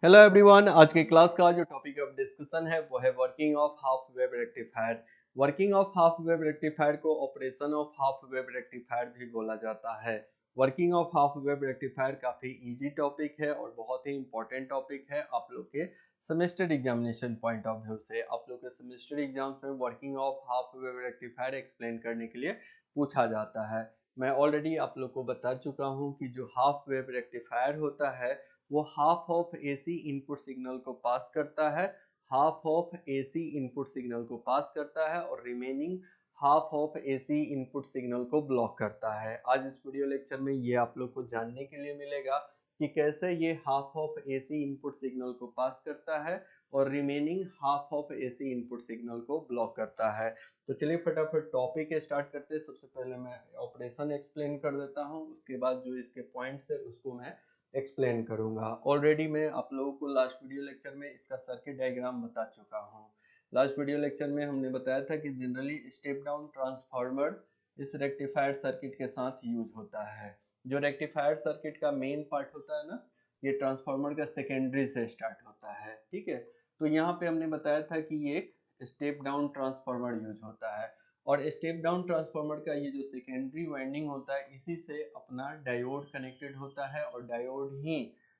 Hello everyone, आज के class का जो टॉपिक ऑफ डिस्कशन है वो है working of half wave rectifier. Working of half wave rectifier को operation of half wave rectifier भी बोला जाता है। Working of half wave rectifier काफी इजी टॉपिक है और बहुत ही इंपॉर्टेंट टॉपिक है आप लोग के semester examination point of view से। आप लोग के सेमेस्टर एग्जाम्स में working of half wave rectifier explain करने के लिए पूछा जाता है। मैं ऑलरेडी आप लोग को बता चुका हूँ कि जो हाफ वेव रेक्टिफायर होता है वो half of AC input signal को पास करता है, half of AC input signal को पास करता है और remaining half of AC input signal को ब्लॉक करता है। आज इस वीडियो लेक्चर में ये आप लोग को जानने के लिए मिलेगा कि कैसे ये half of AC input signal को पास करता है और remaining half of AC input signal को ब्लॉक करता है। तो चलिए फटाफट टॉपिक स्टार्ट करते हैं। सबसे पहले मैं ऑपरेशन एक्सप्लेन कर देता हूँ, उसके बाद जो इसके पॉइंट्स है उसको मैं एक्सप्लेन करूंगा। ऑलरेडी मैं आप लोगों को लास्ट वीडियो लेक्चर में इसका सर्किट डायग्राम बता चुका हूँ। लास्ट वीडियो लेक्चर में हमने बताया था कि जनरली स्टेप डाउन ट्रांसफार्मर इस रेक्टिफायर सर्किट के साथ यूज होता है। जो रेक्टिफायर सर्किट का मेन पार्ट होता है ना, ये ट्रांसफार्मर का सेकेंडरी से स्टार्ट होता है। ठीक है, तो यहाँ पे हमने बताया था कि ये स्टेप डाउन ट्रांसफार्मर यूज होता है और स्टेप डाउन ट्रांसफार्मर का ये जो सेकेंडरी वाइंडिंग होता है इसी से अपना डायोड कनेक्टेड होता है और डायोड ही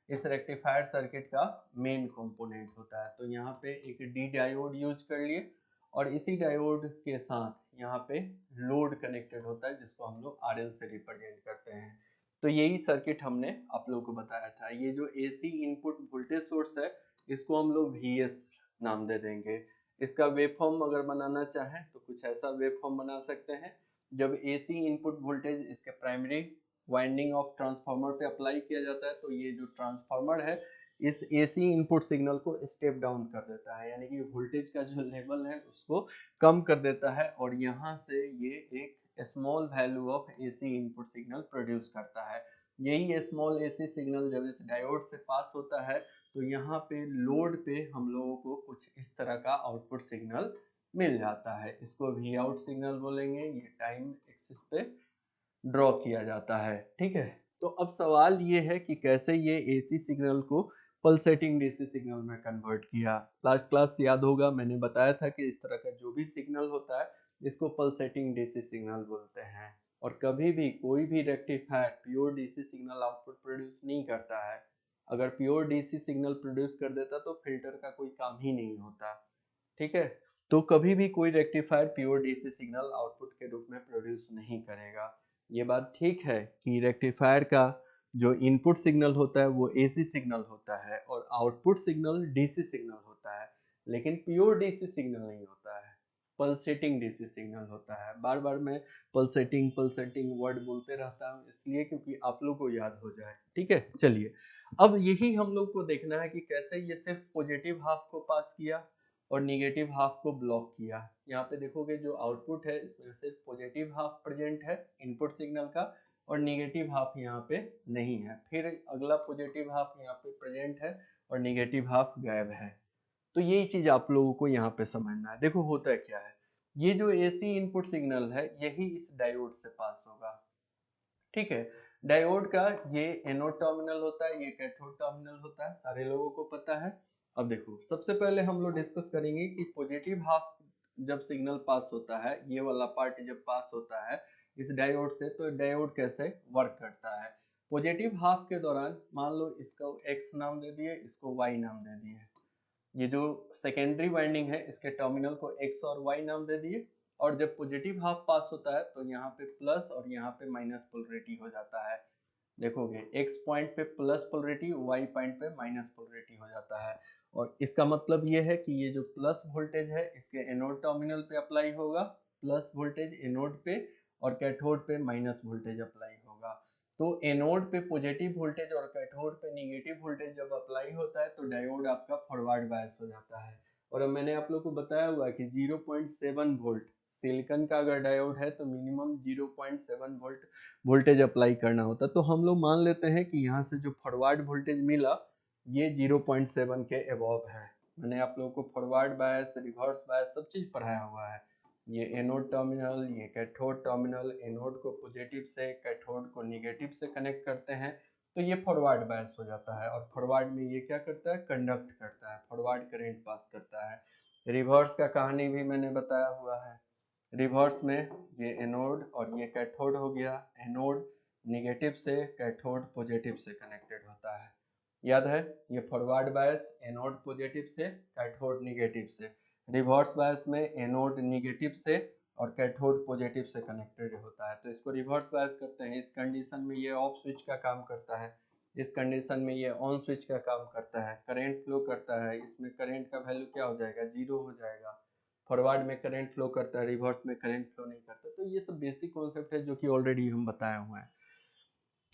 इस रेक्टिफायर सर्किट का मेन कंपोनेंट होता है। तो यहाँ पे एक डी डायोड यूज कर लिए और इसी डायोड के साथ यहाँ पे लोड कनेक्टेड होता है जिसको हम लोग आरएल से रिप्रेजेंट करते हैं। तो यही सर्किट हमने आप लोगों को बताया था। ये जो एसी इनपुट वोल्टेज सोर्स है इसको हम लोग वीएस नाम दे देंगे। इसका वेवफॉर्म अगर बनाना चाहें तो कुछ ऐसा वेवफॉर्म बना सकते हैं। जब एसी इनपुट वोल्टेज इसके प्राइमरी वाइंडिंग ऑफ ट्रांसफार्मर पे अप्लाई किया जाता है तो ये जो ट्रांसफार्मर है इस एसी इनपुट सिग्नल को स्टेप डाउन कर देता है, यानी कि वोल्टेज का जो लेवल है उसको कम कर देता है और यहाँ से ये एक small value of AC input signal produce करता है। यही स्मॉल एसी सिग्नल जब इस डायोड से पास होता है तो यहाँ पे लोड पे हम लोगों को कुछ इस तरह का आउटपुट सिग्नल मिल जाता है। इसको वी आउट सिग्नल बोलेंगे। ये टाइम एक्सिस पे ड्रॉ किया जाता है। ठीक है, तो अब सवाल ये है कि कैसे ये एसी सिग्नल को पल्सेटिंग डीसी सिग्नल में कन्वर्ट किया। लास्ट क्लास याद होगा, मैंने बताया था कि इस तरह का जो भी सिग्नल होता है इसको पल्सेटिंग डीसी सिग्नल बोलते हैं। और कभी भी कोई भी rectifier pure DC signal output produce नहीं करता है। अगर प्योर डीसी सिग्नल प्रोड्यूस कर देता तो फिल्टर का कोई काम ही नहीं होता। ठीक है, तो कभी भी कोई rectifier pure DC signal output के रूप में प्रोड्यूस नहीं करेगा। ये बात ठीक है कि रेक्टिफायर का जो इनपुट सिग्नल होता है वो एसी सिग्नल होता है और आउटपुट सिग्नल डीसी सिग्नल होता है, लेकिन प्योर डीसी सिग्नल नहीं होता है, पल्सेटिंग डीसी सिग्नल होता है। बार बार मैं पल्सेटिंग पल्सेटिंग वर्ड बोलते रहता हूँ इसलिए क्योंकि आप लोग को याद हो जाए। ठीक है, चलिए अब यही हम लोग को देखना है कि कैसे ये सिर्फ पॉजिटिव हाफ को पास किया और निगेटिव हाफ को ब्लॉक किया। यहाँ पे देखोगे जो आउटपुट है इसमें सिर्फ पॉजिटिव हाफ प्रेजेंट है इनपुट सिग्नल का और निगेटिव हाफ यहाँ पे नहीं है। फिर अगला पॉजिटिव हाफ यहाँ पे प्रेजेंट है और निगेटिव हाफ गायब है। तो यही चीज आप लोगों को यहाँ पे समझना है। देखो होता है क्या है, ये जो एसी इनपुट सिग्नल है यही इस डायोड से पास होगा। ठीक है, डायोड का ये एनोड टर्मिनल होता है, ये कैथोड टर्मिनल होता है, सारे लोगों को पता है। अब देखो सबसे पहले हम लोग डिस्कस करेंगे कि पॉजिटिव हाफ जब सिग्नल पास होता है, ये वाला पार्ट जब पास होता है इस डायोड से, तो डायोड कैसे वर्क करता है। पॉजिटिव हाफ के दौरान मान लो इसको एक्स नाम दे दिए, इसको वाई नाम दे दिए। ये जो सेकेंडरी वाइंडिंग है इसके टर्मिनल को एक्स और वाई नाम दे दिए। और जब पॉजिटिव हाफ पास होता है तो यहाँ पे प्लस और यहाँ पे माइनस पोलरिटी हो जाता है। देखोगे एक्स पॉइंट पे प्लस पोलरिटी, वाई पॉइंट पे माइनस पोलरिटी हो जाता है। और इसका मतलब ये है कि ये जो प्लस वोल्टेज है इसके एनोड टर्मिनल पे अप्लाई होगा, प्लस वोल्टेज एनोड पे, और कैथोड पे माइनस वोल्टेज अप्लाई होगा। तो एनोड पे पॉजिटिव वोल्टेज और कैथोड पे नेगेटिव वोल्टेज जब अप्लाई होता है तो डायोड आपका फॉरवर्ड बायस हो जाता है। और अब मैंने आप लोग को बताया हुआ कि 0.7 वोल्ट सिलिकॉन का अगर डायोड है तो मिनिमम 0.7 वोल्ट वोल्टेज अप्लाई करना होता है। तो हम लोग मान लेते हैं कि यहाँ से जो फॉरवर्ड वोल्टेज मिला ये 0.7 के अबव है। मैंने आप लोगों को फॉरवर्ड बायस, रिवर्स बायस सब चीज पढ़ाया हुआ है। ये एनोड टर्मिनल, ये कैथोड टर्मिनल, एनोड को पॉजिटिव से कैथोड को नेगेटिव से कनेक्ट करते हैं। तो ये फॉरवर्ड बायस हो जाता है। और फॉरवर्ड में ये क्या करता है, कंडक्ट करता है, फॉरवर्ड करंट पास करता है। रिवर्स का कहानी भी मैंने बताया हुआ है। रिवर्स में ये एनोड और ये कैथोड हो गया। एनोड निगेटिव से, कैथोड पॉजिटिव से कनेक्टेड होता है। याद है, ये फॉरवर्ड बायस एनोड पॉजिटिव से, कैथोड निगेटिव से। रिवर्स बायस में एनोड निगेटिव से और कैथोड पॉजिटिव से कनेक्टेड होता है। तो इसको रिवर्स बायस करते हैं। इस कंडीशन में ये ऑफ स्विच का काम करता है, इस कंडीशन में ये ऑन स्विच का काम करता है, करंट फ्लो करता है। इसमें करंट का वैल्यू क्या हो जाएगा, 0 हो जाएगा। फॉरवर्ड में करंट फ्लो करता है, रिवर्स में करंट फ्लो नहीं करता। तो ये सब बेसिक कॉन्सेप्ट है जो कि ऑलरेडी हम बताए हुए हैं।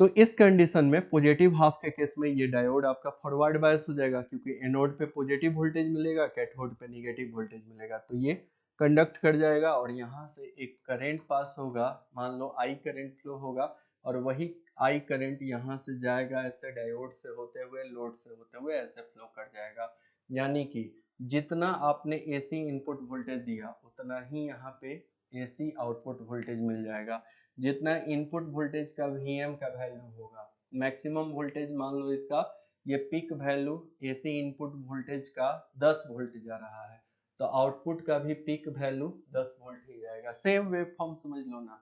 तो इस कंडीशन में पॉजिटिव हाफ के केस में ये डायोड आपका फॉरवर्ड बायस हो जाएगा, क्योंकि एनोड पे पॉजिटिव वोल्टेज मिलेगा, कैथोड पे नेगेटिव वोल्टेज मिलेगा। तो ये कंडक्ट कर जाएगा और यहाँ से एक करंट पास होगा, मान लो आई करंट फ्लो होगा, और वही आई करंट यहाँ से जाएगा ऐसे डायोड से होते हुए, लोड से होते हुए ऐसे फ्लो कर जाएगा। यानी कि जितना आपने एसी इनपुट वोल्टेज दिया उतना ही यहाँ पे एसी आउटपुट वोल्टेज मिल जाएगा। जितना इनपुट वोल्टेज का वीएम का वैल्यू होगा, मैक्सिमम वोल्टेज मान लो इसका, ये peak value AC input voltage का 10 वोल्ट जा रहा है, तो आउटपुट का भी पिक वैल्यू 10 वोल्ट ही जाएगा। सेम वेवफॉर्म समझ लो ना,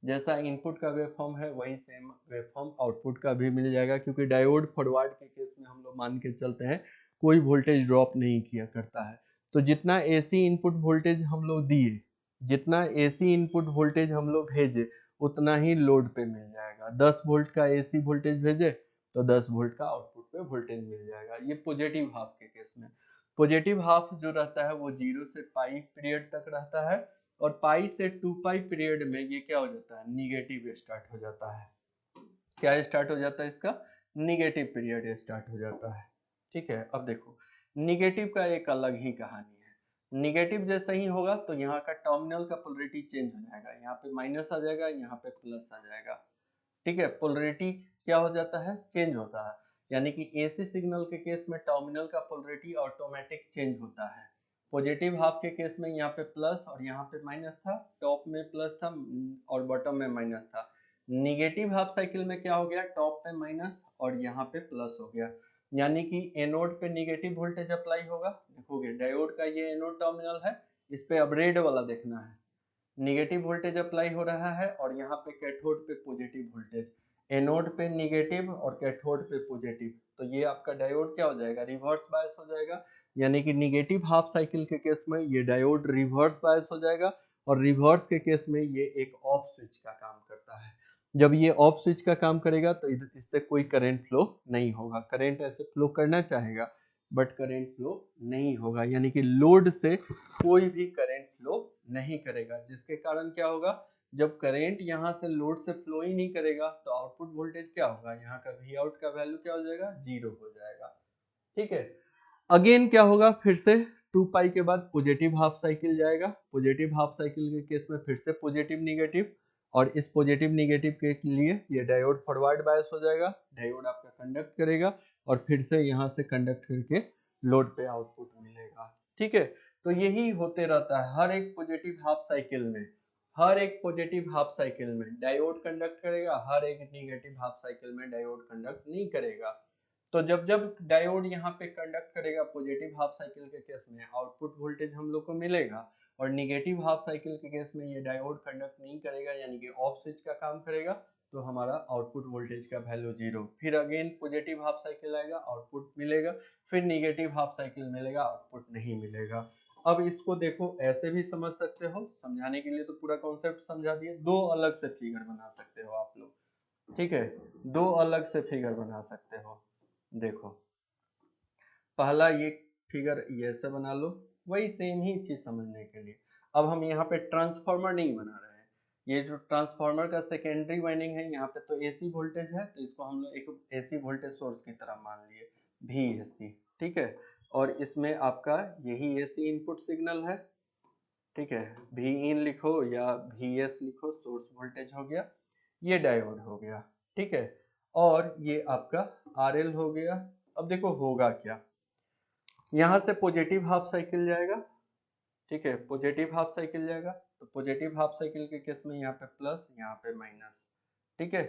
जैसा इनपुट का वेवफॉर्म है वही सेम वेवफॉर्म आउटपुट का भी मिल जाएगा, क्योंकि डायोड फॉरवर्ड के केस में हम लोग मान के चलते हैं कोई वोल्टेज ड्रॉप नहीं किया करता है। तो जितना एसी इनपुट वोल्टेज हम लोग दिए, जितना एसी इनपुट वोल्टेज हम लोग भेजे, उतना ही लोड पे मिल जाएगा। 10 वोल्ट का एसी वोल्टेज भेजे तो 10 वोल्ट का आउटपुट पे वोल्टेज मिल जाएगा। ये पॉजिटिव हाफ के केस में। पॉजिटिव हाफ जो रहता है वो 0 से पाई पीरियड तक रहता है, और पाई से 2 पाई पीरियड में ये क्या हो जाता है, निगेटिव स्टार्ट हो जाता है। क्या स्टार्ट हो जाता है इसका, निगेटिव पीरियड स्टार्ट हो जाता है। ठीक है, अब देखो निगेटिव का एक अलग ही कहानी है। निगेटिव जैसा ही होगा तो यहाँ का टर्मिनल का पोलरिटी चेंज हो जाएगा, यहाँ पे माइनस आ जाएगा, यहाँ पे प्लस आ जाएगा। ठीक है, पोलरिटी क्या हो जाता है, चेंज होता है। यानी कि एसी सिग्नल के केस में टर्मिनल का पोलरिटी ऑटोमेटिक चेंज होता है। पॉजिटिव हाफ के केस में यहाँ पे प्लस और यहाँ पे माइनस था, टॉप में प्लस था और बॉटम में माइनस था। निगेटिव हाफ साइकिल में क्या हो गया, टॉप पे माइनस और यहाँ पे प्लस हो गया। यानी कि एनोड पे निगेटिव वोल्टेज अप्लाई होगा। देखोगे डायोड का ये एनोड टर्मिनल है, इस पे अब रेड वाला देखना है, निगेटिव वोल्टेज अप्लाई हो रहा है और यहाँ पे कैथोड पे पॉजिटिव वोल्टेज। एनोड पे निगेटिव और कैथोड पे पॉजिटिव, तो ये आपका डायोड क्या हो जाएगा, रिवर्स बायस हो जाएगा। यानी कि निगेटिव हाफ साइकिल के केस में ये डायोड रिवर्स बायस हो जाएगा, और रिवर्स के केस में ये एक ऑफ स्विच का काम करता है। जब ये ऑफ स्विच का काम करेगा तो इससे कोई करंट फ्लो नहीं होगा। करंट ऐसे फ्लो करना चाहेगा बट करंट फ्लो नहीं होगा, यानी कि लोड से कोई भी करंट फ्लो नहीं करेगा। जिसके कारण क्या होगा, जब करंट यहाँ से लोड से फ्लो ही नहीं करेगा तो आउटपुट वोल्टेज क्या होगा, यहाँ का वी आउट का वैल्यू क्या हो जाएगा, 0 हो जाएगा। ठीक है, अगेन क्या होगा, फिर से 2 पाई के बाद पॉजिटिव हाफ साइकिल जाएगा। पॉजिटिव हाफ साइकिल के केस में फिर से पॉजिटिव निगेटिव, और इस पॉजिटिव निगेटिव के लिए ये डायोड फॉरवर्ड बायस हो जाएगा। डायोड आपका कंडक्ट करेगा और फिर से यहाँ से कंडक्ट करके लोड पे आउटपुट मिलेगा। ठीक है, तो यही होते रहता है हर एक पॉजिटिव हाफ साइकिल में। हर एक पॉजिटिव हाफ साइकिल में डायोड कंडक्ट करेगा, हर एक निगेटिव हाफ साइकिल में डायोड कंडक्ट नहीं करेगा। तो जब जब डायोड यहाँ पे कंडक्ट करेगा पॉजिटिव हाफ साइकिल के केस में, आउटपुट वोल्टेज हम लोग को मिलेगा, और निगेटिव हाफ साइकिल के केस में ये डायोड कंडक्ट नहीं करेगा, यानी कि ऑफ स्विच का काम करेगा, तो हमारा आउटपुट वोल्टेज का वैल्यू 0। फिर अगेन पॉजिटिव हाफ साइकिल आएगा, आउटपुट मिलेगा, फिर निगेटिव हाफ साइकिल मिलेगा, आउटपुट नहीं मिलेगा। अब इसको देखो ऐसे भी समझ सकते हो, समझाने के लिए तो पूरा कॉन्सेप्ट समझा दिए। दो अलग से फिगर बना सकते हो आप लोग। ठीक है, दो अलग से फिगर बना सकते हो। देखो पहला ये फिगर ये ऐसे बना लो, वही सेम ही चीज समझने के लिए। अब हम यहाँ पे ट्रांसफार्मर नहीं बना रहे हैं, ये जो ट्रांसफार्मर का सेकेंडरी वाइंडिंग है, यहाँ पे तो एसी वोल्टेज है, तो इसको हम लोग एक एसी वोल्टेज सोर्स की तरह मान लिए, VAC। ठीक है, और इसमें आपका यही एसी इनपुट सिग्नल है। ठीक है, V इन लिखो या VS लिखो, सोर्स वोल्टेज हो गया, ये डायोड हो गया। ठीक है, और ये आपका RL हो गया। अब देखो होगा क्या, यहाँ से पॉजिटिव हाफ साइकिल जाएगा। ठीक है, पॉजिटिव हाफ साइकिल जाएगा, तो पॉजिटिव हाफ साइकिल के केस में यहाँ पे प्लस, यहाँ पे माइनस। ठीक है,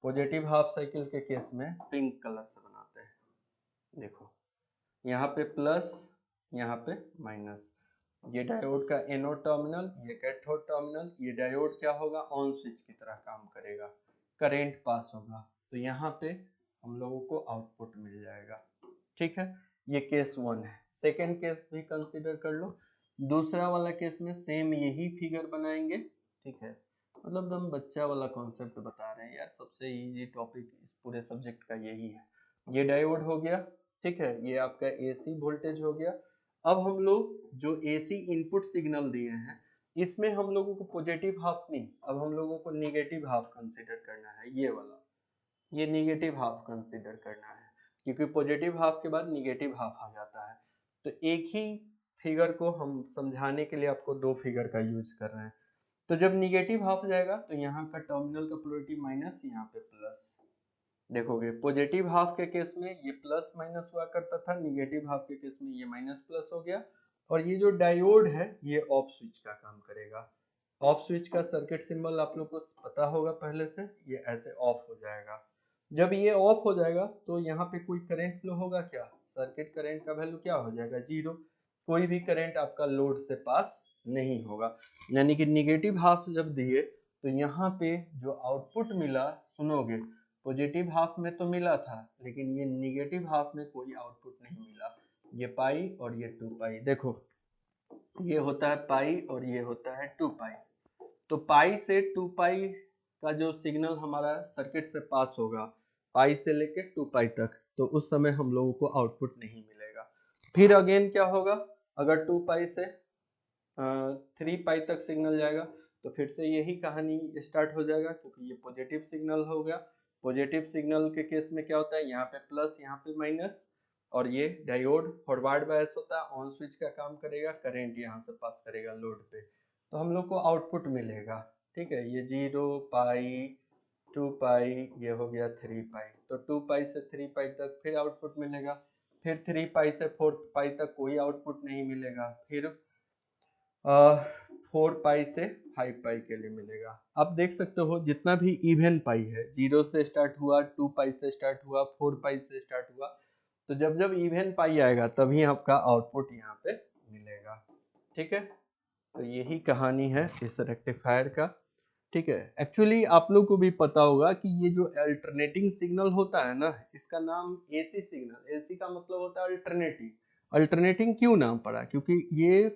पॉजिटिव हाफ साइकिल के केस में पिंक कलर से बनाते हैं। देखो यहाँ पे प्लस, यहाँ पे माइनस, ये डायोड का एनोड टर्मिनल, ये कैथोड टर्मिनल, ये डायोड क्या होगा, ऑन स्विच की तरह काम करेगा, करंट पास होगा, तो यहाँ पे हम लोगों को आउटपुट मिल जाएगा। ठीक है, ये केस 1 है। सेकेंड केस भी कंसीडर कर लो। दूसरा वाला केस में सेम यही फिगर बनाएंगे। ठीक है, मतलब हम बच्चा वाला कॉन्सेप्ट बता रहे हैं यार, सबसे इजी टॉपिक इस पूरे सब्जेक्ट का यही है। ये डायोड हो गया, ठीक है, ये आपका एसी वोल्टेज हो गया। अब हम लोग जो एसी इनपुट सिग्नल दिए हैं इसमें हम लोगों को पॉजिटिव हाफ नहीं, अब हम लोगों को निगेटिव हाफ कंसीडर करना है। ये वाला, ये निगेटिव हाफ कंसीडर करना है, क्योंकि पॉजिटिव हाफ के बाद निगेटिव हाफ आ जाता है। तो एक ही फिगर को हम समझाने के लिए आपको दो फिगर का यूज कर रहे हैं। तो जब निगेटिव हाफ जाएगा तो यहाँ का टर्मिनल का पोलैरिटी माइनस, यहाँ पे प्लस। देखोगे पॉजिटिव हाफ के केस में ये प्लस माइनस हुआ करता था, निगेटिव हाफ के केस में ये माइनस प्लस हो गया। और ये जो डायोड है ये ऑफ स्विच का काम करेगा। ऑफ स्विच का सर्किट सिंबल आप लोग को पता होगा पहले से, ये ऐसे ऑफ हो जाएगा। जब ये ऑफ हो जाएगा तो यहाँ पे कोई करंट फ्लो होगा क्या, सर्किट करंट का वैल्यू क्या हो जाएगा, 0। कोई भी करंट आपका लोड से पास नहीं होगा। यानी कि निगेटिव हाफ जब दिए तो यहाँ पे जो आउटपुट मिला, सुनोगे, पॉजिटिव हाफ में तो मिला था लेकिन ये निगेटिव हाफ में कोई आउटपुट नहीं मिला। ये पाई और ये 2 पाई, देखो ये होता है पाई और ये होता है 2 पाई। तो पाई से 2 पाई का जो सिग्नल हमारा सर्किट से पास होगा, पाई से लेके 2 पाई तक, तो उस समय हम लोगों को आउटपुट नहीं मिलेगा। फिर अगेन क्या होगा, अगर 2 पाई से 3 पाई तक सिग्नल जाएगा तो फिर से यही कहानी स्टार्ट हो जाएगा, क्योंकि ये पॉजिटिव सिग्नल हो गया। पॉजिटिव सिग्नल के केस में क्या होता है, यहाँ पे प्लस यहाँ पे माइनस, और ये डायोड फॉरवर्ड बायस होता है, ऑन स्विच का काम करेगा, करंट यहाँ से पास करेगा लोड पे, तो हम लोग को आउटपुट मिलेगा। ठीक है, ये 0 पाई 2 पाई, ये हो गया 3 पाई, तो 2 पाई से 3 पाई तक फिर आउटपुट मिलेगा। फिर 3 पाई से 4 पाई तक कोई आउटपुट नहीं मिलेगा। फिर 4 पाई से 5 पाई के लिए मिलेगा। आप देख सकते हो जितना भी इवन पाई है, 0 से स्टार्ट हुआ, 2 पाई से स्टार्ट हुआ, 4 पाई से स्टार्ट हुआ, तो जब जब इवन पाई आएगा तभी आपका आउटपुट यहाँ पे मिलेगा। ठीक है, तो यही कहानी है इस रेक्टिफायर का। ठीक है, एक्चुअली आप लोग को भी पता होगा कि ये जो अल्टरनेटिंग सिग्नल होता है ना, इसका नाम एसी सिग्नल, एसी का मतलब होता है अल्टरनेटिंग। अल्टरनेटिंग क्यों नाम पड़ा, क्योंकि ये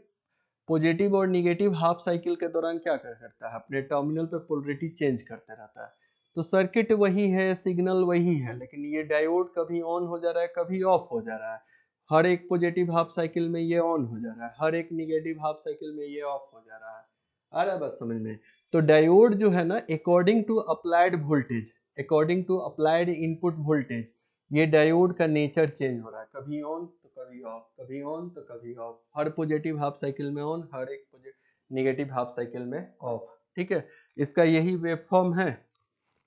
पॉजिटिव और निगेटिव हाफ साइकिल के दौरान क्या करता है, अपने टर्मिनल पे पोलरिटी चेंज करते रहता है। तो सर्किट वही है, सिग्नल वही है, लेकिन ये डायोड कभी ऑन हो जा रहा है, कभी ऑफ हो जा रहा है। हर एक पॉजिटिव हाफ साइकिल में ये ऑन हो जा रहा है, हर एक निगेटिव हाफ साइकिल में ये ऑफ हो जा रहा है। आ रहा है बात समझ में। तो डायोड जो है ना, according to applied voltage, according to applied input voltage, ये डायोड का नेचर चेंज हो रहा है, कभी ऑन तो कभी ऑफ, कभी ऑन तो कभी of, her positive half cycle में ऑन, हर एक नेगेटिव हाफ साइकिल में ऑफ। ठीक है, इसका यही वेवफॉर्म है।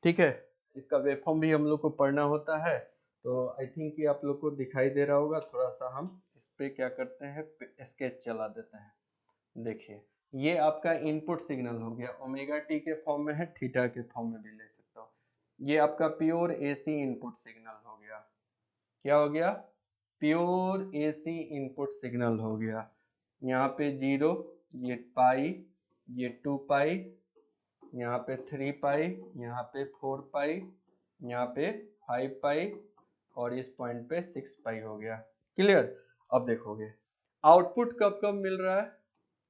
ठीक है, इसका वेवफॉर्म भी हम लोग को पढ़ना होता है। तो आई थिंक ये आप लोग को दिखाई दे रहा होगा, थोड़ा सा हम इस पे क्या करते हैं, स्केच चला देते हैं। देखिए ये आपका इनपुट सिग्नल हो गया, ओमेगा टी के फॉर्म में है, थीटा के फॉर्म में भी ले सकता हूँ। ये आपका प्योर एसी इनपुट सिग्नल हो गया। क्या हो गया, प्योर एसी इनपुट सिग्नल हो गया। यहाँ पे 0, ये पाई, ये 2 पाई, यहाँ पे 3 पाई, यहाँ पे 4 पाई, यहाँ पे 5 पाई, और इस पॉइंट पे 6 पाई हो गया। क्लियर। अब देखोगे आउटपुट कब कब मिल रहा है,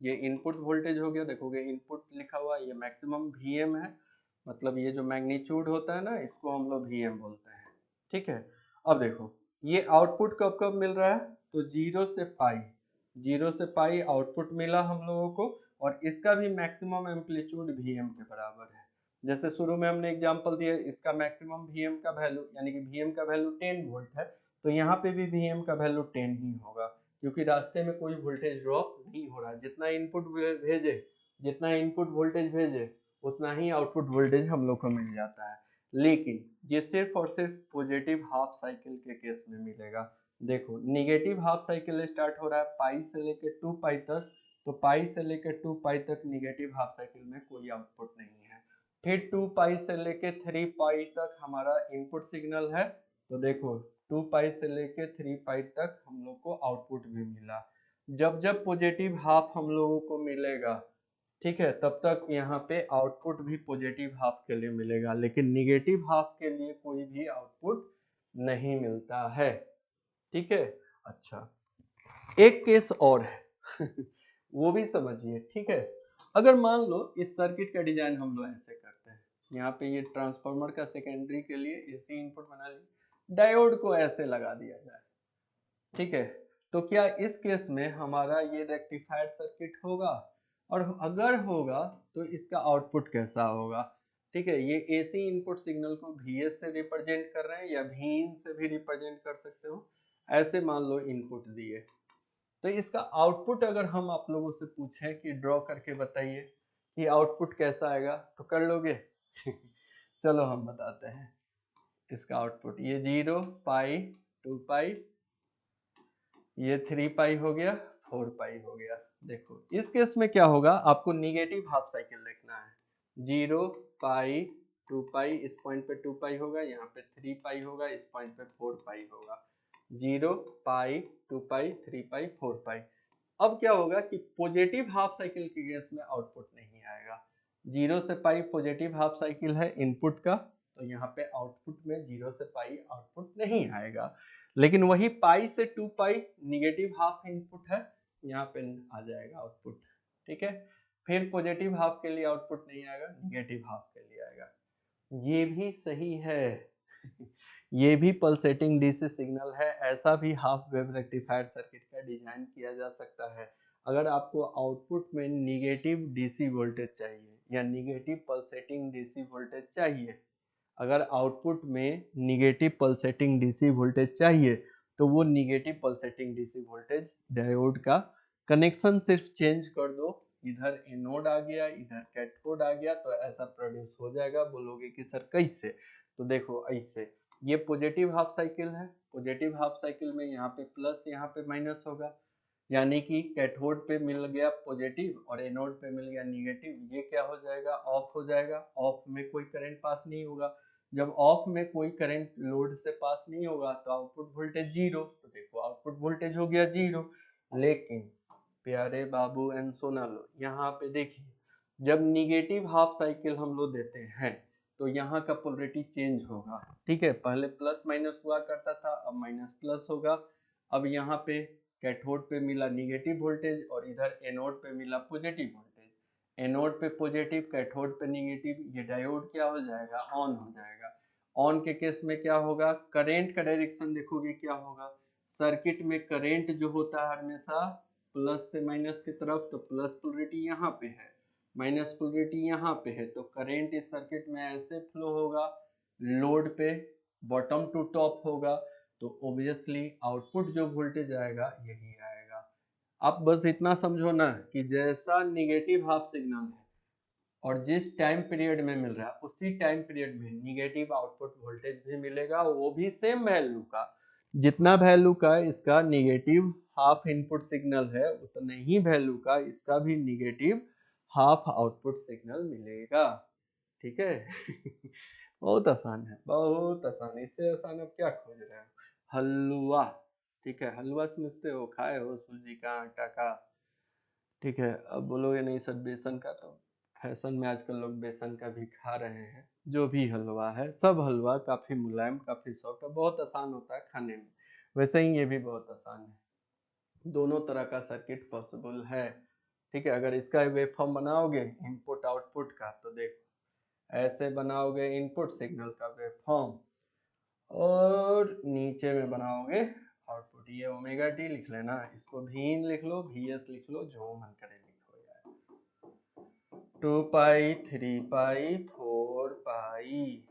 ये इनपुट वोल्टेज हो गया, देखोगे इनपुट लिखा हुआ, ये मैक्सिमम वीएम है, मतलब ये जो मैग्नीट्यूड होता है ना, इसको हम लोग वीएम बोलते हैं। ठीक है, अब देखो ये आउटपुट कब कब मिल रहा है, तो 0 से पाई, 0 से पाई आउटपुट मिला हम लोगों को, और इसका भी मैक्सिमम एम्पलीट्यूड वीएम के बराबर है। जैसे शुरू में हमने एग्जांपल दिया, इसका मैक्सिमम वीएम का वैल्यू, यानी कि वीएम का वैल्यू 10 वोल्ट है, तो यहाँ पे भी वीएम का वैल्यू 10 ही होगा, क्योंकि रास्ते में कोई वोल्टेज ड्रॉप नहीं हो रहा। जितना इनपुट भेजे, जितना इनपुट वोल्टेज भेजे, उतना ही आउटपुट वोल्टेज हम लोग को मिल जाता है। लेकिन ये सिर्फ और सिर्फ पॉजिटिव हाफ साइकिल के केस में मिलेगा। देखो निगेटिव हाफ साइकिल स्टार्ट हो रहा है पाई से लेके 2 पाई तक, तो पाई से लेकर 2 पाई तक निगेटिव हाफ साइकिल में कोई आउटपुट नहीं है। फिर 2 पाई से लेके 3 पाई तक हमारा इनपुट सिग्नल है। तो देखो 2 पाई से लेके 3 पाई तक हम लोग को आउटपुट भी मिला। जब जब पॉजिटिव हाफ हम लोगों को मिलेगा, ठीक है, तब तक यहाँ पे आउटपुट भी पॉजिटिव हाफ के लिए मिलेगा, लेकिन निगेटिव हाफ के लिए कोई भी आउटपुट नहीं मिलता है। ठीक है, अच्छा एक केस और है वो भी समझिए। ठीक है, अगर मान लो इस सर्किट का डिजाइन हम लोग ऐसे करते हैं, यहाँ पे ये ट्रांसफार्मर का सेकेंडरी के लिए एसी इनपुट बना लिया, डायोड को ऐसे लगा दिया जाए। ठीक है, तो क्या इस केस में हमारा ये रेक्टिफाइड सर्किट होगा? और अगर होगा तो इसका आउटपुट कैसा होगा? ठीक है, ये एसी इनपुट सिग्नल को VS से रिप्रेजेंट कर रहे हैं या Vin से भी रिप्रेजेंट कर सकते हो। ऐसे मान लो इनपुट दिए, तो इसका आउटपुट अगर हम आप लोगों से पूछें कि ड्रॉ करके बताइए कि आउटपुट कैसा आएगा, तो कर लोगे? चलो हम बताते हैं इसका आउटपुट। ये 0 पाई 2 पाई, ये 3 पाई हो गया, 4 पाई हो गया। देखो इस केस में क्या होगा, आपको निगेटिव हाफ साइकिल देखना है। 0 पाई 2 पाई, इस पॉइंट पे 2 पाई होगा, यहाँ पे 3 पाई होगा, इस पॉइंट पे 4 पाई होगा। 0 पाई 2 पाई 3 पाई 4 पाई। अब क्या होगा कि पॉजिटिव हाफ साइकिल के केस में आउटपुट नहीं आएगा। 0 से पाई पॉजिटिव हाफ साइकिल है इनपुट का, तो यहाँ पे आउटपुट में 0 से पाई आउटपुट नहीं आएगा। लेकिन वही पाई से 2 पाई निगेटिव हाफ इनपुट है, यहाँ पे आ जाएगा आउटपुट। ठीक है, फिर पॉजिटिव हाफ के लिए आउटपुट नहीं आएगा, निगेटिव हाफ के लिए आएगा। ये भी सही है ये भी पल्सेटिंग डीसी सिग्नल है। ऐसा भी हाफ वेव रेक्टिफायर सर्किट का डिजाइन किया जा सकता है। अगर आपको आउटपुट में निगेटिव डीसी वोल्टेज चाहिए या निगेटिव पल्सेटिंग डीसी वोल्टेज चाहिए, अगर आउटपुट में निगेटिव पल्सेटिंग डीसी वोल्टेज चाहिए, तो वो negative pulsating DC voltage diode का कनेक्शन सिर्फ चेंज कर दो, इधर एनोड आ गया इधर कैथोड आ गया, तो ऐसा प्रोड्यूस हो जाएगा। बोलोगे कि सर कैसे? तो देखो ऐसे, ये पॉजिटिव हाफ साइकिल है, पॉजिटिव हाफ साइकिल में यहाँ पे प्लस यहाँ पे माइनस होगा, यानी कि कैथोड पे मिल गया पॉजिटिव और एनोड पे मिल गया निगेटिव। ये क्या हो जाएगा, ऑफ हो जाएगा। ऑफ में कोई करंट पास नहीं होगा। जब ऑफ में कोई करंट लोड से पास नहीं होगा तो आउटपुट वोल्टेज 0। तो देखो आउटपुट वोल्टेज हो गया 0। लेकिन प्यारे बाबू एंड सोना लो, यहाँ पे देखिए, जब निगेटिव हाफ साइकिल हम लोग देते हैं तो यहाँ का पोलरिटी चेंज होगा। ठीक है, पहले प्लस माइनस हुआ करता था, अब माइनस प्लस होगा। अब यहाँ पे कैथोड पे मिला निगेटिव वोल्टेज और इधर एनोड पे मिला पॉजिटिव वोल्टेज। एनोड पे पॉजिटिव कैथोड पे निगेटिव, ये डायोड क्या हो जाएगा, ऑन हो जाएगा। ऑन के केस में क्या होगा, करंट का डायरेक्शन देखोगे क्या होगा। सर्किट में करंट जो होता है हमेशा प्लस से माइनस की तरफ, तो प्लस पोलरिटी यहाँ पे है, माइनस पोलरिटी यहाँ पे है, तो करंट इस सर्किट में ऐसे फ्लो होगा, लोड पे बॉटम टू टॉप होगा, तो ऑब्वियसली आउटपुट जो वोल्टेज आएगा यही आएगा। आप बस इतना समझो ना कि जैसा निगेटिव हाफ सिग्नल है और जिस टाइम पीरियड में मिल रहा है उसी टाइम पीरियड में निगेटिव आउटपुट वोल्टेज भी मिलेगा, वो भी सेम वैल्यू का। जितना वैल्यू का इसका निगेटिव हाफ इनपुट सिग्नल है, उतने ही वैल्यू का इसका भी निगेटिव हाफ आउटपुट सिग्नल मिलेगा। ठीक है बहुत आसान है, बहुत आसान। इससे आसान अब क्या खोज रहे हो? हलवा। ठीक है, हलवा समझते हो, खाए हो सूजी का आटा का। ठीक है, अब बोलोगे नहीं सर बेसन का, तो फैशन में आजकल लोग बेसन का भी खा रहे हैं। जो भी हलवा है, सब हलवा काफ़ी मुलायम काफ़ी सॉफ्ट है, बहुत आसान होता है खाने में। वैसे ही ये भी बहुत आसान है, दोनों तरह का सर्किट पॉसिबल है। ठीक है, अगर इसका वेव फॉर्म बनाओगे इनपुट आउटपुट का, तो देखो ऐसे बनाओगे इनपुट सिग्नल का वेव फॉर्म, और नीचे में बनाओगे आउटपुट। ये ओमेगा टी लिख लेना, इसको भीन लिख लो, VS लिख लो, जो मन करे लिखो यार। 2 पाई 3 पाई 4 पाई।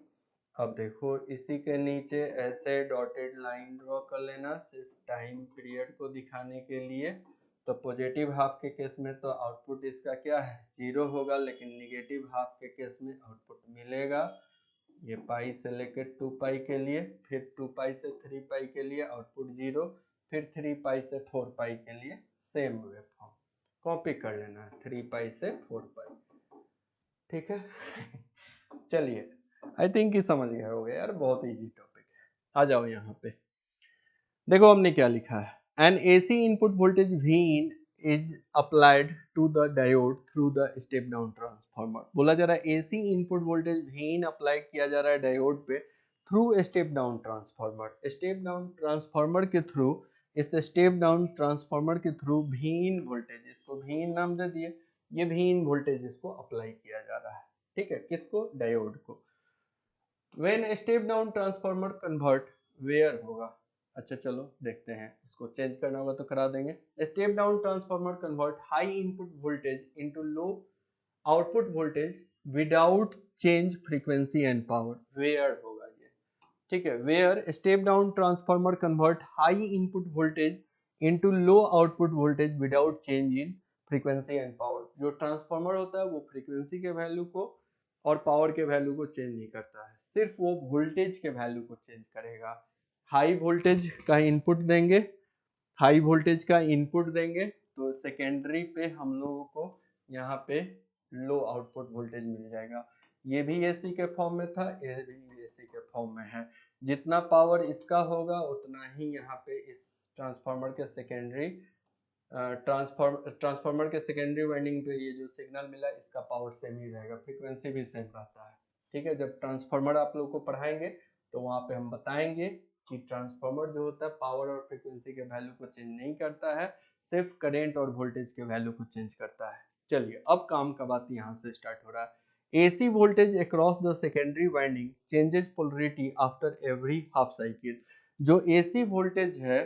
अब देखो इसी के नीचे ऐसे डॉटेड लाइन ड्रॉ कर लेना, सिर्फ टाइम पीरियड को दिखाने के लिए। तो पॉजिटिव हाफ के केस में तो आउटपुट इसका क्या है, 0 होगा, लेकिन निगेटिव हाफ के केस में आउटपुट मिलेगा। ये पाई से लेकर 2 पाई के लिए, फिर 2 पाई से 3 पाई के लिए आउटपुट 0, फिर 3 पाई से 4 पाई के लिए सेम वेव फॉर्म कॉपी कर लेना है, 3 पाई से 4 पाई। ठीक है चलिए, आई थिंक कि समझ गए होगे यार, बहुत इजी टॉपिक है। आ जाओ यहाँ पे, देखो हमने क्या लिखा है। An AC input voltage V in is applied to the diode through the step down transformer. बोला जा रहा है AC input voltage V in apply किया जा रहा है डायोड पे through step down transformer. Step down transformer के थ्रू, इस स्टेप डाउन ट्रांसफार्मर के थ्रू V in वोल्टेज, इसको V in नाम दे दिए, ये V in वोल्टेज इसको अप्लाई किया जा रहा है। ठीक है, किसको? डायोड को। When step down transformer convert where होगा, अच्छा चलो देखते हैं, इसको चेंज करना होगा तो करा देंगे। Step down transformer convert high input voltage into low output voltage without change frequency and power, where होगा ये। ठीक है, where step down transformer convert high input voltage into low output voltage without change in frequency and power. जो transformer होता है वो frequency के value को और पावर के वैल्यू को चेंज नहीं करता है, सिर्फ वो वोल्टेज के वैल्यू को चेंज करेगा। हाई वोल्टेज का इनपुट देंगे, हाई वोल्टेज का इनपुट देंगे तो सेकेंडरी पे हम लोगों को यहाँ पे लो आउटपुट वोल्टेज मिल जाएगा। ये भी एसी के फॉर्म में था, ये भी एसी के फॉर्म में है। जितना पावर इसका होगा उतना ही यहाँ पे इस ट्रांसफार्मर के सेकेंडरी ट्रांसफार्मर के सेकेंडरी वाइंडिंग पे ये जो सिग्नल मिला इसका पावर सेम ही रहेगा, फ्रीक्वेंसी भी सेम रहता है। ठीक है, जब ट्रांसफार्मर आप लोगों को पढ़ाएंगे तो वहाँ पे हम बताएंगे कि ट्रांसफार्मर जो होता है पावर और फ्रीक्वेंसी के वैल्यू को चेंज नहीं करता है, सिर्फ करंट और वोल्टेज के वैल्यू को चेंज करता है। चलिए अब काम का बात यहाँ से स्टार्ट हो रहा है। AC voltage across the secondary winding changes polarity after every half cycle. जो AC वोल्टेज है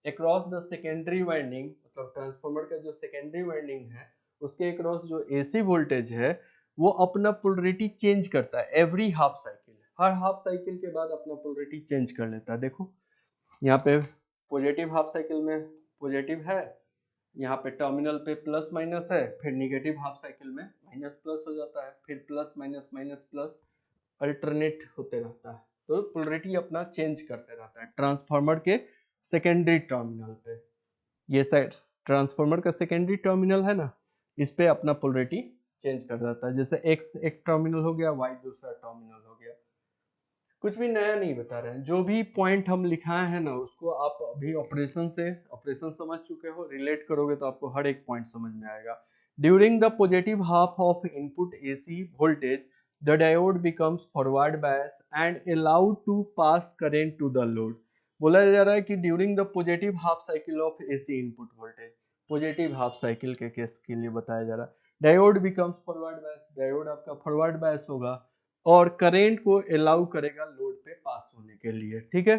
अक्रॉस द सेकेंडरी वाइंडिंग, मतलब ट्रांसफार्मर का जो सेकेंडरी वाइंडिंग है उसके अक्रॉस जो AC वोल्टेज है वो अपना पोलरिटी चेंज करता है एवरी हाफ साइकिल। हर हाफ साइकिल के बाद अपना पोलरिटी चेंज कर लेता है। देखो यहाँ पे पॉजिटिव हाफ साइकिल में पॉजिटिव है, यहाँ पे टर्मिनल पे प्लस माइनस है, फिर निगेटिव हाफ साइकिल में माइनस प्लस हो जाता है, फिर plus minus minus plus alternate होते रहता है। तो पोलरिटी अपना चेंज करते रहता है ट्रांसफार्मर के सेकेंडरी टर्मिनल पे। ये ट्रांसफार्मर का सेकेंडरी टर्मिनल है ना, इस पे अपना पोलरिटी चेंज कर जाता है। जैसे एक्स एक टर्मिनल हो गया, वाई दूसरा टर्मिनल हो गया। कुछ भी नया नहीं बता रहे हैं, जो भी पॉइंट हम लिखाए हैं ना उसको आप अभी ऑपरेशन समझ चुके हो, रिलेट करोगे तो आपको हर एक पॉइंट समझ में आएगा। During the positive half of input AC voltage the diode becomes forward bias and allowed to pass current to the load. बोला जा रहा है कि during the positive half cycle of AC input voltage, positive half cycle के case के लिए बताया जा रहा है, diode becomes forward bias, diode आपका फॉरवर्ड बायस होगा और करंट को अलाउ करेगा लोड पे पास होने के लिए। ठीक है,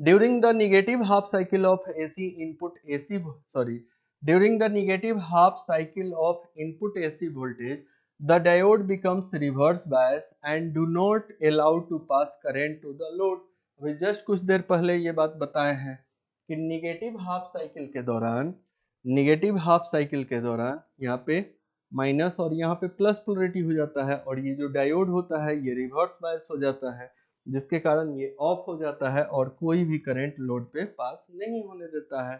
during the negative half cycle of AC input AC sorry during the negative half cycle of input AC voltage the diode becomes reverse bias and do not allow to pass current to the load. अभी just कुछ देर पहले ये बात बताए हैं कि negative half cycle के दौरान, नेगेटिव हाफ साइकिल के दौरान यहाँ पे माइनस और यहाँ पे प्लस पोलरिटी हो जाता है और ये जो डायोड होता है ये रिवर्स बायस हो जाता है, जिसके कारण ये ऑफ हो जाता है और कोई भी करंट लोड पे पास नहीं होने देता है।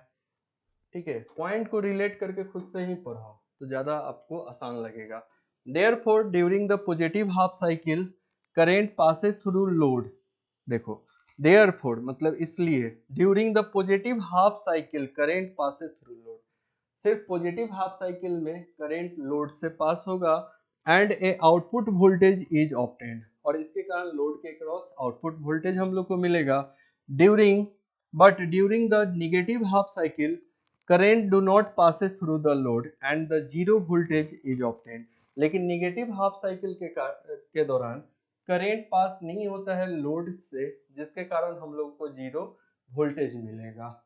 ठीक है, पॉइंट को रिलेट करके खुद से ही पढ़ो तो ज्यादा आपको आसान लगेगा। Therefore during the positive half cycle current passes through load. देखो देयरफॉर मतलब इसलिए, during the positive half cycle current passes through load, सिर्फ पॉजिटिव हाफ साइकिल में करंट लोड से पास होगा and A output voltage is obtained, और इसके कारण लोड के क्रॉस आउटपुट वोल्टेज हम लोग को मिलेगा। During but during the negative half cycle current do not passes through the load and the zero voltage is obtained. लेकिन नेगेटिव हाफ साइकिल के दौरान करंट पास नहीं होता है लोड से, जिसके कारण हम लोग को जीरो वोल्टेज मिलेगा।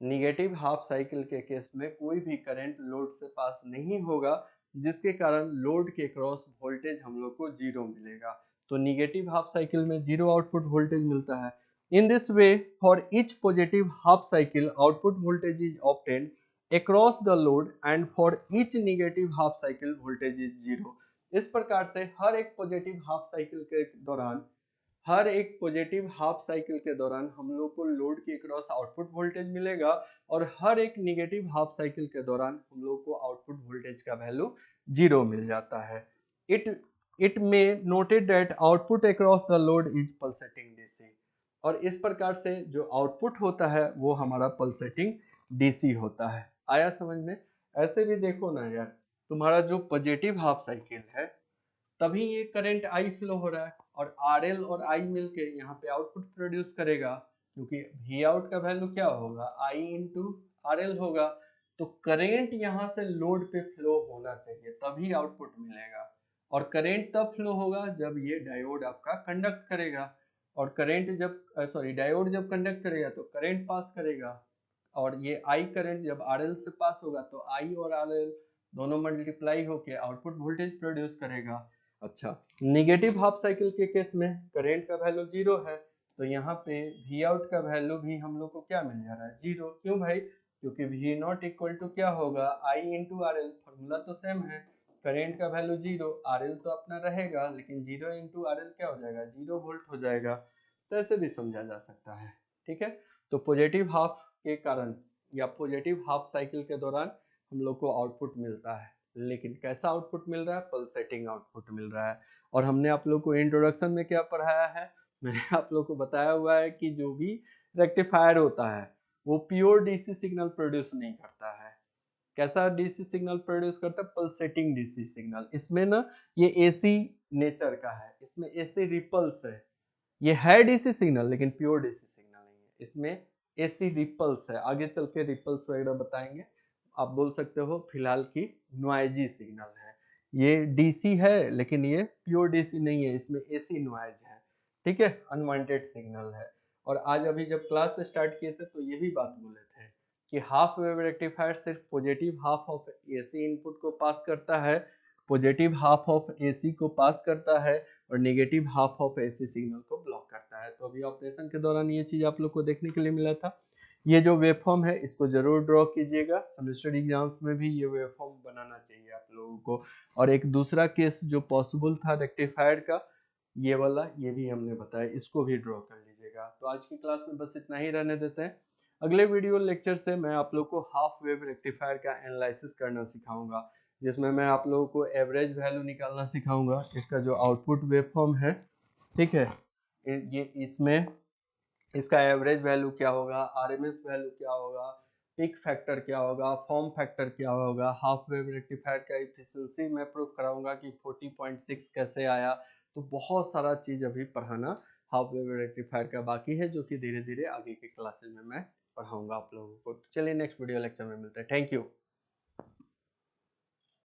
निगेटिव हाफ साइकिल के केस में कोई भी करंट लोड से पास नहीं होगा, जिसके कारण लोड के क्रॉस वोल्टेज हम लोग को जीरो मिलेगा। तो निगेटिव हाफ साइकिल में जीरो आउटपुट वोल्टेज मिलता है। In this way for each positive half cycle output voltage is obtained across the load and for each negative half cycle voltage is zero. इस प्रकार से हर एक positive half cycle के दौरान, हर एक पॉजिटिव हाफ साइकिल के दौरान हम लोग को लोड के क्रॉस आउटपुट वोल्टेज मिलेगा और हर एक नेगेटिव हाफ साइकिल के दौरान हम लोग को आउटपुट वोल्टेज का वैल्यू जीरो मिल जाता है। It it may noted that output across the load is pulsating DC. और इस प्रकार से जो आउटपुट होता है वो हमारा पल्सेटिंग डीसी होता है। आया समझ में? ऐसे भी देखो ना यार, तुम्हारा जो पॉजिटिव हाफ साइकिल है तभी ये करंट आई फ्लो हो रहा है, और आर एल और आई मिलके यहाँ पे आउटपुट प्रोड्यूस करेगा, क्योंकि वी आउट का वैल्यू क्या होगा, आई इंटू आर एल होगा। तो करेंट यहाँ से लोड पे फ्लो होना चाहिए तभी आउटपुट मिलेगा, और करेंट तब फ्लो होगा जब ये डायोड आपका कंडक्ट करेगा, और करेंट जब डायोड जब कंडक्ट करेगा तो करंट पास करेगा, और ये आई करंट जब आर एल से पास होगा तो आई और आर एल दोनों मल्टीप्लाई होके आउटपुट वोल्टेज प्रोड्यूस करेगा। अच्छा, नेगेटिव हाफ साइकिल के केस में करंट का वैल्यू 0 है, तो यहाँ पे वी आउट का वैल्यू भी हम लोग को क्या मिल जा रहा है, 0। क्यों भाई? क्योंकि वी नॉट इक्वल टू क्या होगा, आई इंटू आर एल, फॉर्मूला तो सेम है। करंट का वैल्यू 0, आर एल तो अपना रहेगा, लेकिन 0 इंटू आर एल क्या हो जाएगा, 0 वोल्ट हो जाएगा। तो ऐसे भी समझा जा सकता है। ठीक है, तो पॉजिटिव हाफ के कारण या पॉजिटिव हाफ साइकिल के दौरान हम लोग को आउटपुट मिलता है, लेकिन कैसा आउटपुट मिल रहा है, पल्सेटिंग आउटपुट मिल रहा है। और हमने आप लोग को इंट्रोडक्शन में क्या पढ़ाया है, मैंने आप लोग को बताया हुआ है कि जो भी रेक्टिफायर होता है वो प्योर डीसी सिग्नल प्रोड्यूस नहीं करता है। कैसा डीसी सिग्नल प्रोड्यूस करता है, पल्सेटिंग डीसी सिग्नल। इसमें ना ये एसी नेचर का है, इसमें एसी रिपल्स है। ये है डीसी सिग्नल लेकिन प्योर डीसी सिग्नल नहीं है, इसमें एसी रिपल्स है। आगे चल के रिपल्स वगैरह बताएंगे। आप बोल सकते हो फिलहाल की नॉइजी सिग्नल है। ये डीसी है लेकिन ये प्योर डीसी नहीं है, इसमें एसी नॉइज है। ठीक है, अनवांटेड सिग्नल है। और आज अभी जब क्लास स्टार्ट किए थे तो ये भी बात बोले थे कि हाफ वेव रेक्टिफायर सिर्फ positive half of AC input को पास करता है, पॉजिटिव हाफ ऑफ एसी को पास करता है, और negative half of AC signal को ब्लॉक करता है। तो अभी ऑपरेशन के दौरान ये चीज आप लोग को देखने के लिए मिला था। ये जो वेवफॉर्म है इसको जरूर ड्रॉ कीजिएगा, सेमेस्टर एग्जाम्स में भी ये वेवफॉर्म बनाना चाहिए आप लोगों को। और एक दूसरा केस जो पॉसिबल था रेक्टिफायर का, ये वाला, ये भी हमने बताया, इसको भी ड्रॉ कर लीजिएगा। तो आज की क्लास में बस इतना ही रहने देते हैं। अगले वीडियो लेक्चर से मैं आप लोग को हाफ वेव रेक्टिफायर का एनालिसिस करना सिखाऊंगा, जिसमें मैं आप लोगों को एवरेज वैल्यू निकालना सिखाऊंगा, इसका जो आउटपुट वेवफॉर्म है। ठीक है, ये इसमें इसका एवरेज वैल्यू क्या होगा, आरएमएस वैल्यू क्या होगा, पिक फैक्टर क्या होगा, फॉर्म फैक्टर क्या होगा, हाफ वेव रेक्टिफायर का एफिशिएंसी मैं प्रूव कराऊंगा कि 40.6 कैसे आया। तो बहुत सारा चीज अभी पढ़ाना हाफ वेव रेक्टिफायर का बाकी है, जो कि धीरे धीरे आगे के क्लासेस में मैं पढ़ाऊंगा आप लोगों को। तो चलिए नेक्स्ट वीडियो लेक्चर में मिलते हैं। Thank you.